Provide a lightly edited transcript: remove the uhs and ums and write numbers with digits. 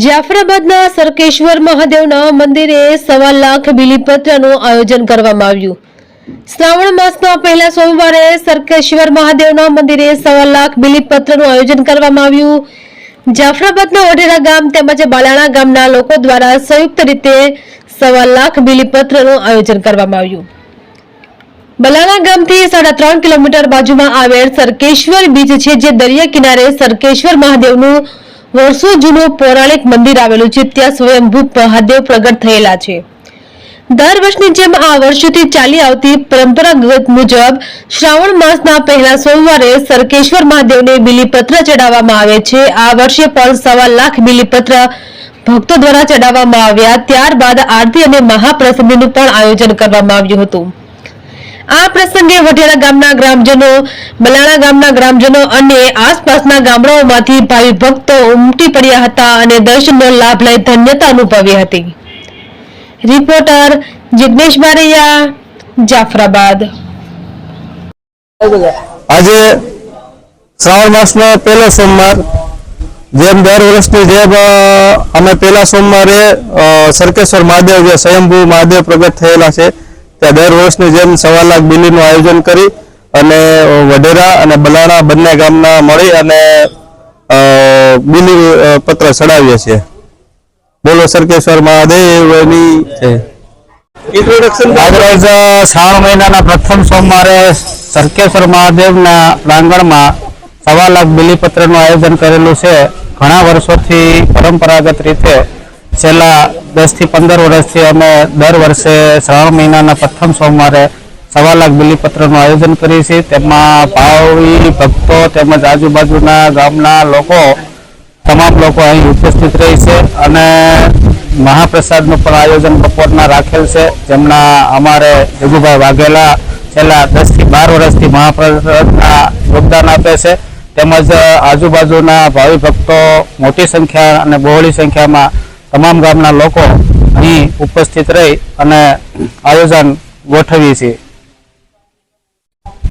જાફરાબાદના સરકેશ્વર મહાદેવના મંદિરે 1.25 લાખ બિલીપત્રનું આયોજન કરવામાં આવ્યું। શ્રાવણ માસના પહેલા સોમવારે સરકેશ્વર મહાદેવના મંદિરે 1.25 લાખ બિલીપત્રનું આયોજન કરવામાં આવ્યું। જાફરાબાદના વઢેરા ગામ તેમજ બાલાણા ગામના લોકો દ્વારા સંયુક્ત રીતે 1.25 લાખ બિલીપત્રનું આયોજન કરવામાં આવ્યું। બલાણા ગામથી 3.5 કિલોમીટર બાજુમાં આવેલ સરકેશ્વર બીચ છે, જે દરિયા કિનારે સરકેશ્વર મહાદેવનું વર્ષો જૂનું પૌરાણિક મંદિર આવેલું છે। ત્યાં સ્વયંભૂ મહાદેવ પ્રગટ થયેલા છે। દર વર્ષની જેમ આ વર્ષોથી ચાલી આવતી પરંપરાગત મુજબ શ્રાવણ માસના પહેલા સોમવારે સરકેશ્વર મહાદેવને બિલીપત્ર ચડાવવામાં આવે છે। આ વર્ષે પણ 1.25 લાખ બિલીપત્ર ભક્તો દ્વારા ચડાવવામાં આવ્યા। ત્યારબાદ આરતી અને મહાપ્રસાદીનું પણ આયોજન કરવામાં આવ્યું હતું। આ પ્રસંગે વઢેરા ગામના ગ્રામજનો, બલાણા ગામના ગ્રામજનો અને આસપાસના ગામડાઓમાંથી ભાવિ ભક્તો ઉમટી પડ્યા હતા અને દર્શનનો લાભ લઈ ધન્યતા અનુભવી હતી। રિપોર્ટર જિગ્નેશ બારૈયા, જાફરાબાદ। આજે શ્રાવણ માસનો પહેલો સોમવાર, જેમ દર વર્ષની જેમ અમે પહેલા સોમવારે સરકેશ્વર મહાદેવ જે સ્વયંભૂ મહાદેવ પ્રગટ થયેલા છે ત્યાં દર વર્ષની જેમ 1.25 લાખ બિલીનું આયોજન કરી અને વઢેરા અને બલાણા બંને ગામના મળી અને બિલી પત્ર ચડાવીએ છીએ। બોલો સરકેશ્વર મહાદેવની છે। ઇન્ટ્રોડક્શન આજરોજ શ્રાવણ મહિનાના પ્રથમ સોમવારે સરકેશ્વર મહાદેવના પ્રાંગણમાં 1.25 લાખ બિલીપત્રનું આયોજન કરેલું છે। ઘણા વર્ષોથી પરંપરાગત રીતે છેલ્લા 10 થી 15 વર્ષથી અમે દર વર્ષે શ્રાવણ મહિનાના પ્રથમ સોમવારે 1.25 લાખ બિલીપત્રનું આયોજન કરીએ છીએ। તેમાં ભાવિ ભક્તો તેમજ આજુબાજુના ગામના લોકો, તમામ લોકો અહીં ઉપસ્થિત રહે છે અને મહાપ્રસાદનું પણ આયોજન બપોરના રાખેલ છે, જેમના અમારે જગુભાઈ વાઘેલા છેલ્લા 10 થી 12 વર્ષથી મહાપ્રસાદના યોગદાન આપે છે। તેમજ આજુબાજુના ભાવિ ભક્તો મોટી સંખ્યા અને બહોળી સંખ્યામાં તમામ ગામના લોકો અહીં ઉપસ્થિત રહી અને આયોજન ગોઠવીએ છીએ।